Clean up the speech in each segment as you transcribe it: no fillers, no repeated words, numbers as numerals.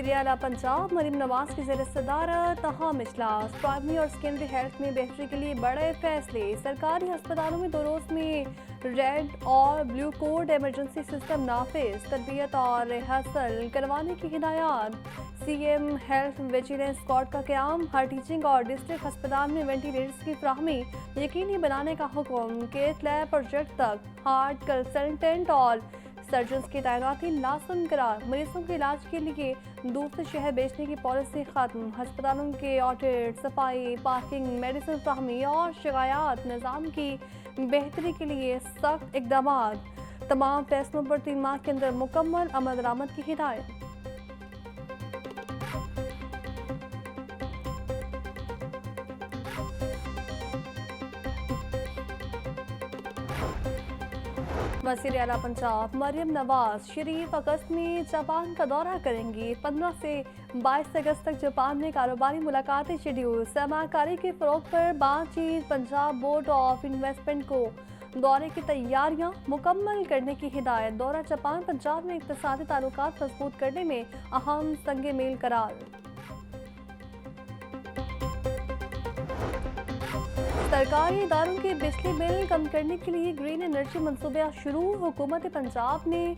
वज़ीर आला पंजाब मरीम नवाज की ज़ेर सदारत अहम इजलास। प्राइमरी और सेकेंडरी हेल्थ में बेहतरी के लिए बड़े फैसले। सरकारी अस्पतालों में 2 रोज़ में रेड और ब्लू कोड इमरजेंसी सिस्टम नाफिज। तरबियत और रिहर्सल करवाने की हिदायत। CM हेल्थ विजिलेंस स्क्वाड का क़याम। हर टीचिंग और डिस्ट्रिक्ट अस्पताल में वेंटिलेटर्स की फ्राहमी यकीनी बनाने का हुक्म। केथ लैब प्रोजेक्ट तक हार्ट कंसल्टेंट और सर्जन्स की तैनाती लाज़िम करार। मरीजों के इलाज के लिए दूसरे शहर भेजने की पॉलिसी खत्म। अस्पतालों के ऑडिट, सफाई, पार्किंग, मेडिसिन फ्राहमी और शिकायत निज़ाम की बेहतरी के लिए सख्त इकदाम। तमाम फैसलों पर 3 माह के अंदर मुकम्मल अमल दरामद की हिदायत। वज़ीर आला पंजाब मरीम नवाज शरीफ अगस्त में जापान का दौरा करेंगी। 15 से 22 अगस्त तक जापान में कारोबारी मुलाकातें शेड्यूल। सरमाकारी के फ़रोग़ पर बातचीत। पंजाब बोर्ड ऑफ इन्वेस्टमेंट को दौरे की तैयारियां मुकम्मल करने की हिदायत। दौरा जापान पंजाब में इक़्तिसादी ताल्लुकात मज़बूत करने में अहम संग मील करार। सरकारी इदारों के बिजली बिल कम करने के लिए ग्रीन एनर्जी मनसूबा शुरू। हुकूमत पंजाब ने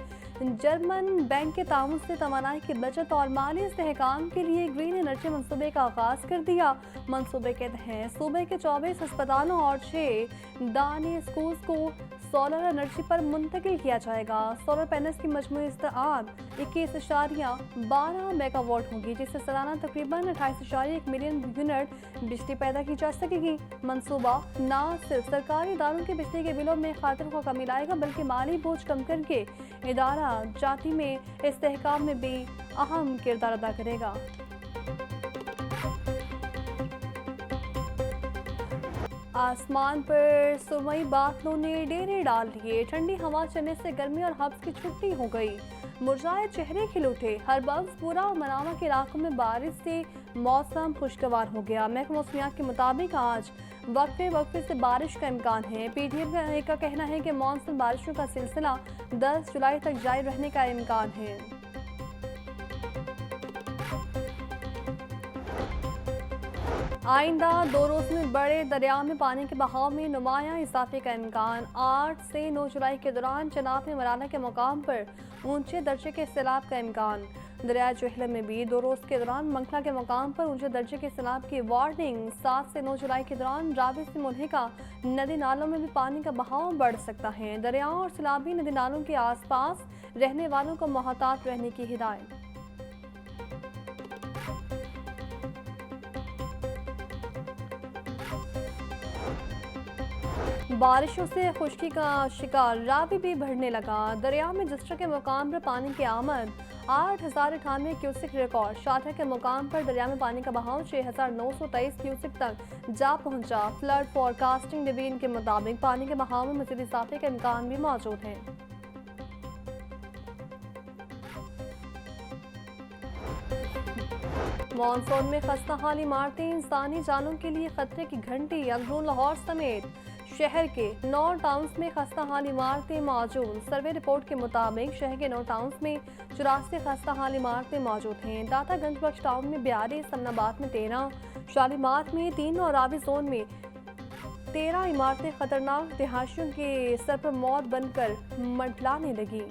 जर्मन बैंक के ताउन से तवानाई की बचत और माली इस्तेहकाम के लिए ग्रीन एनर्जी मनसूबे का आगाज़ कर दिया। मनसूबे के तहत सूबे के 24 अस्पतालों और 6 दानी स्कूल्स को सोलर एनर्जी पर मुंतकिल किया जाएगा। सोलर पैनल्स की मजमूई इस्तेमाल 21.12 मेगावाट होगी, जिससे सालाना तकरीबन 28.1 मिलियन यूनिट बिजली पैदा की जा सकेगी। मनसूबा न सिर्फ सरकारी इदारों के बिजली के बिलों में खातिर को कमी लाएगा, बल्कि माली बोझ कम करके इदारा जाती में इस्तेहकाम में भी अहम किरदार अदा करेगा। आसमान पर सुरमई बादलों ने डेरे डाल दिए। ठंडी हवा चलने से गर्मी और हब्स की छुट्टी हो गई। मुरझाए चेहरे खिल उठे। हरबंसपुरा और मनावा के इलाकों में बारिश से मौसम खुशगवार हो गया। महकमा मौसमियात के मुताबिक आज वक्फे से बारिश का इम्कान है। PTM का कहना है कि मानसून बारिशों का सिलसिला 10 जुलाई तक जारी रहने का इम्कान है। आइंदा 2 रोज में बड़े दरिया में पानी के बहाव में नुमायां इजाफे का इम्कान। 8 से 9 जुलाई के दौरान चनाब में मराना के मुकाम पर ऊंचे दर्जे के सैलाब का इम्कान। दरिया जोहलम में भी 2 रोज के दौरान मंखला के मुकाम पर ऊंचे दर्जे के सैलाब की वार्निंग। 7 से 9 जुलाई के दौरान रावी से मुल्हिका नदी नालों में भी पानी का बहाव बढ़ सकता है। दरियाओं और सैलाबी नदी नालों के आसपास रहने वालों को मोहतात रहने की हिदायत। बारिशों से खुश्की का शिकार रावी भी बढ़ने लगा। दरिया में जस्टर के मुकाम पर पानी की आमद 8,098 क्यूसिक रिकॉर्ड। शाटा के मुकाम पर दरिया में पानी का बहाव 6,923 क्यूसिक तक जा पहुंचा। फ्लड फोरकास्टिंग डिवीजन के मुताबिक पानी के बहाव में मज़ीद इजाफे का इम्कान भी मौजूद है। मानसून में खस्ताहाल इमारतें इंसानी जानों के लिए खतरे की घंटी। अंदरून लाहौर समेत शहर के 9 टाउन्स में खस्ताहाल इमारतें मौजूद। सर्वे रिपोर्ट के मुताबिक शहर के 9 टाउन्स में 84 खस्ताहाल इमारतें मौजूद हैं। दातागंज बख्श टाउन में 42, समनाबाद में 13, शालीमार में 3 और रावी जोन में 13 इमारतें खतरनाक रिहायशियों के सर पर मौत बनकर मंडलाने लगी।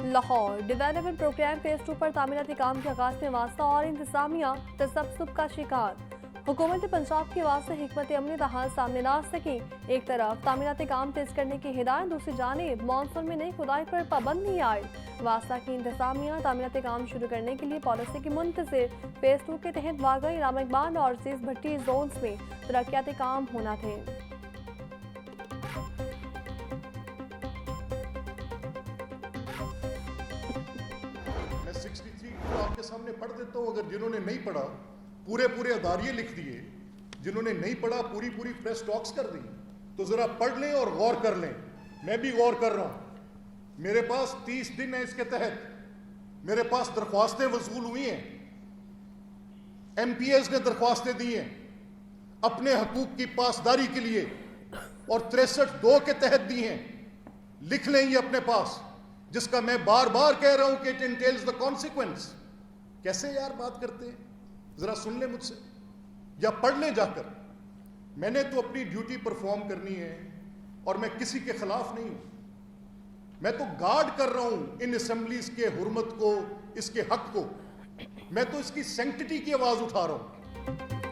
लाहौर डेवलपमेंट प्रोग्राम फेज 2 पर तामीराती काम के आगाज में वास्ता और इंतजामिया तसब्सुब का शिकार। हुकूमत पंजाब की आवाज़ से हिकमत अमली हाल सामने ला सकी। एक तरफ तामीराती काम तेज करने की हिदायत, दूसरी जानिब मानसून में नई खुदाई पर पाबंदी आई। वास्ता की इंतजामिया तामीराती काम शुरू करने के लिए पॉलिसी की मुंतज़िर। फेज 2 के तहत वागई, राम इकबाल और अजीज भट्टी जोन्स में तरक्याती काम होना थे। मैं 63 को आपके सामने पढ़ देता हूँ, अगर जिन्होंने नहीं पढ़ा पूरे अदारिये लिख दिए, जिन्होंने नहीं पढ़ा पूरी प्रेस टॉक्स कर दी, तो जरा पढ़ लें और गौर कर लें। मैं भी गौर कर रहा हूं। मेरे पास 30 दिन है, इसके तहत मेरे पास दरख्वास्तें वसूल हुई हैं। MPs ने दरख्वास्तें दी हैं अपने हकूक की पासदारी के लिए और 63(2) के तहत दी हैं। लिख लें ये अपने पास। जिसका मैं बार बार कह रहा हूं कि इट इंटेल्स द कॉन्सिक्वेंस। कैसे यार बात करते हैं, जरा सुन ले मुझसे या पढ़ ले जाकर। मैंने तो अपनी ड्यूटी परफॉर्म करनी है और मैं किसी के खिलाफ नहीं हूं। मैं तो गार्ड कर रहा हूं इन असेंबलीज के हुर्मत को, इसके हक को। मैं तो इसकी सैंक्टिटी की आवाज उठा रहा हूं।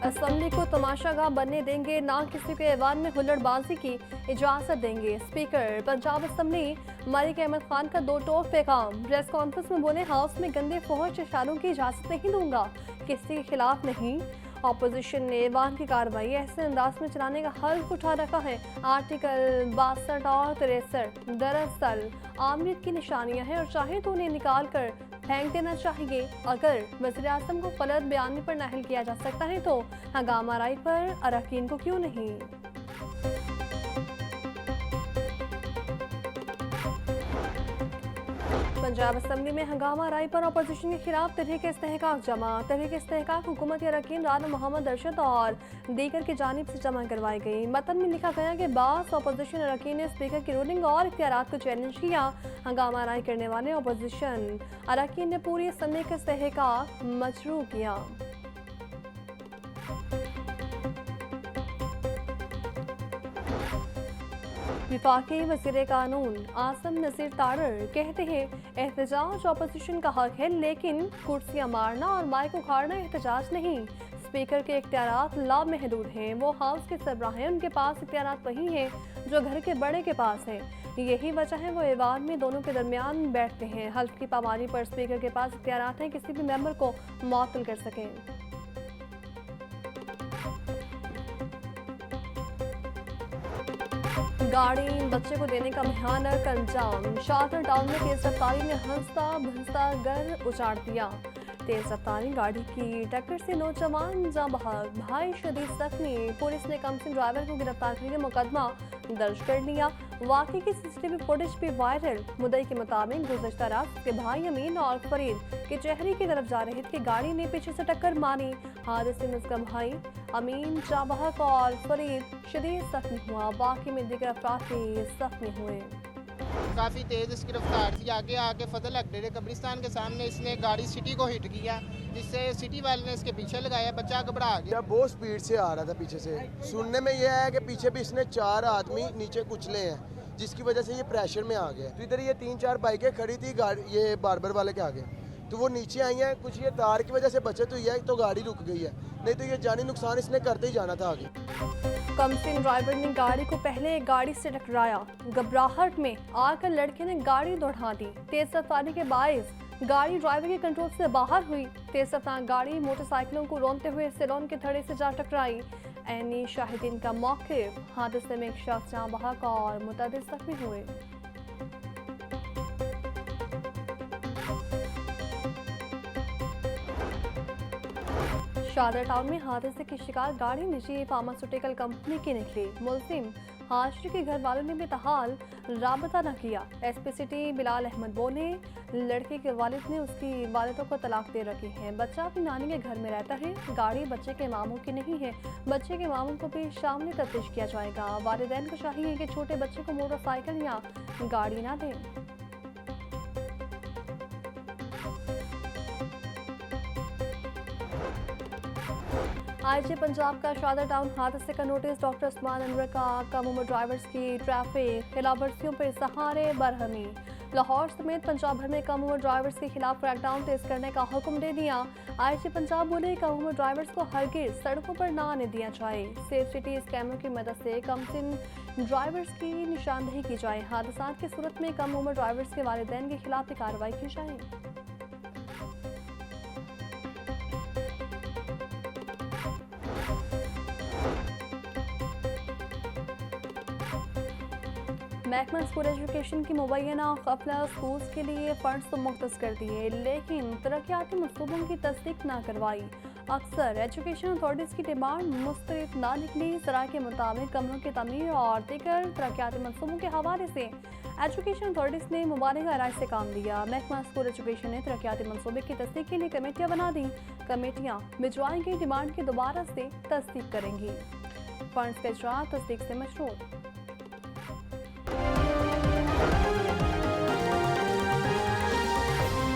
असेंबली को तमाशागाह बनने देंगे, ना किसी को ऐवान में हुल्लड़बाजी की इजाजत देंगे। स्पीकर पंजाब असेंबली मलिक अहमद खान का दो टोक पैगाम। प्रेस कॉन्फ्रेंस में बोले, हाउस में गंदे फौज इशारों की इजाजत नहीं दूंगा, किसी के खिलाफ नहीं। ऑपोजिशन ने ऐवान की कार्रवाई ऐसे अंदाज में चलाने का हल्फ उठा रखा है। आर्टिकल 62 और 63 दरअसल आमियत की निशानियां हैं और चाहे तो उन्हें निकाल कर फेंक देना चाहिए। अगर वज़ीर-ए-आज़म को गलत बयानी पर नाहिल किया जा सकता है तो हंगामा राय पर अरकान को क्यों नहीं। पंजाब असेंबली में हंगामा राय पर अपोजिशन के खिलाफ तहरीक इस्तेहकाक जमा। तहरीक इस्तेहकाक हुकूमत के अरकान राना मोहम्मद अरशद और दीगर की जानिब से जमा करवाई गई। मतन में लिखा गया कि बास अपोजिशन अरकान ने स्पीकर की रूलिंग और इख्तियारात को चैलेंज किया। हंगामा राय करने वाले अपोजिशन अरकान ने पूरी असेंबली का इस्तेहकाक मशरू किया। विफाकी वज़ीर कानून आसम नज़ीर तारर कहते हैं, एहतजाज अपोजिशन का हक है, लेकिन कुर्सियां मारना और माइक उखाड़ना एहतजाज नहीं। स्पीकर के इख्तियारात लामहदूद हैं। वो हाउस के सरबराह हैं, उनके पास इख्तियारात वही हैं जो घर के बड़े के पास हैं। यही वजह है वो ऐवान में दोनों के दरमियान बैठते हैं। हल्फ की पामाली पर स्पीकर के पास इख्तियारात हैं, किसी भी मेंबर को मुअत्तल कर सकें। गाड़ी बच्चे को देने का भयानक अंजाम। शाहतर टाउन में तेज रफ्तारी ने हंसता भंसता घर उजाड़ दिया। तेज रफ्तारी गाड़ी की टक्कर से नौजवान जाँ बहक, भाई शदीद जख्मी। पुलिस ने कमसिन ड्राइवर को गिरफ्तार करके मुकदमा दर्ज कर लिया। वाकई की सीसीटीवी फुटेज भी वायरल। मुद्दई के मुताबिक गुज़श्ता रात के भाई अमीन और फरीद के चेहरे की तरफ जा रहे थे, गाड़ी ने पीछे से टक्कर मारी। हादसे में उसका भाई अमीन जाँ बहक और फरीद शदीद जख्मी हुआ। बाकी में दीगर अफराद भी जख्मी हुए। काफ़ी तेज़ इसकी रफ्तार थी। आगे आके फजल अकडेरे कब्रिस्तान के सामने इसने गाड़ी सिटी को हिट किया, जिससे सिटी वाले ने इसके पीछे लगाया। बच्चा घबरा गया। बहुत स्पीड से आ रहा था पीछे से। सुनने में यह है कि पीछे भी इसने 4 आदमी नीचे कुचले हैं, जिसकी वजह से ये प्रेशर में आ गया। तो इधर ये 3-4 बाइकें खड़ी थी ये बार्बर वाले के आगे, तो वो नीचे आई हैं। कुछ ये तार की वजह से बचत हुई है तो गाड़ी रुक गई है, नहीं तो ये जानी नुकसान इसने करते ही जाना था आगे। कमसिन ड्राइवर ने गाड़ी को पहले एक गाड़ी से टकराया। घबराहट में आकर लड़के ने गाड़ी दौड़ा दी। तेज रफ्तारी के बायस गाड़ी ड्राइवर के कंट्रोल से बाहर हुई। तेज रफ्तार गाड़ी मोटरसाइकिलों को रोनते हुए सिलोन के थड़े से जा टकराई। ऐनी शाहिदीन का मौक़िफ़। हादसे में एक शख्स जाँ बहक और मुतअद्दिद जख्मी हुए। शाहदरा टाउन में हादसे की शिकार गाड़ी निजी फार्मास्यूटिकल कंपनी की निकली। मुलजिम हाशिर के घर वालों ने भी तहाल राबता न किया। एसपी सिटी बिलाल अहमद बोले, लड़के के वालिद ने उसकी वालिदों को तलाक दे रखी है। बच्चा अपनी नानी के घर में रहता है। गाड़ी बच्चे के मामू की नहीं है। बच्चे के मामू को भी शामिल तफ्तीश किया जाएगा। वालिदैन को चाहिए कि छोटे बच्चे को मोटरसाइकिल या गाड़ी ना दें। आईजी पंजाब का शाहदरा टाउन हादसे का नोटिस। डॉक्टर उस्मान अनवर का कम उम्र ड्राइवर्स की ट्रैफिक खिलाफवर्जियों पर सहारे बरहमी। लाहौर समेत पंजाब भर में कम उम्र ड्राइवर्स के खिलाफ क्रैकडाउन तेज करने का हुक्म दे दिया। आईजी पंजाब बोले, कम उम्र ड्राइवर्स को हरगिज सड़कों पर ना आने दिया जाए। सेफ सिटी कैमरों की मदद से कमसिन ड्राइवर्स की निशानदेही की जाए। हादसा की सूरत में कम उम्र ड्राइवर्स के वालिदैन के खिलाफ भी कार्रवाई की जाए। महकमा स्कूल एजुकेशन की मुबैना गफलत स्कूल्स के लिए फंड्स तो मुख्तस कर दिए, लेकिन तरक्याती मनसूबों की तस्दीक ना करवाई। अक्सर एजुकेशन अथॉरिटीज़ की डिमांड मुस्तरद ना निकली। ज़राए के मुताबिक कमरों की तमीर और दीगर तरक्याती मनसूबों के हवाले से एजुकेशन अथॉरिटीज़ ने मुबारक राय से काम लिया। महकमा स्कूल एजुकेशन ने तरक्याती मनसूबे की तस्दीक के लिए कमेटियाँ बना दी। कमेटियाँ भिजवाई गई डिमांड की दोबारा से तस्दीक करेंगी। फंड्स का इजरा तस्दीक से मशरूत।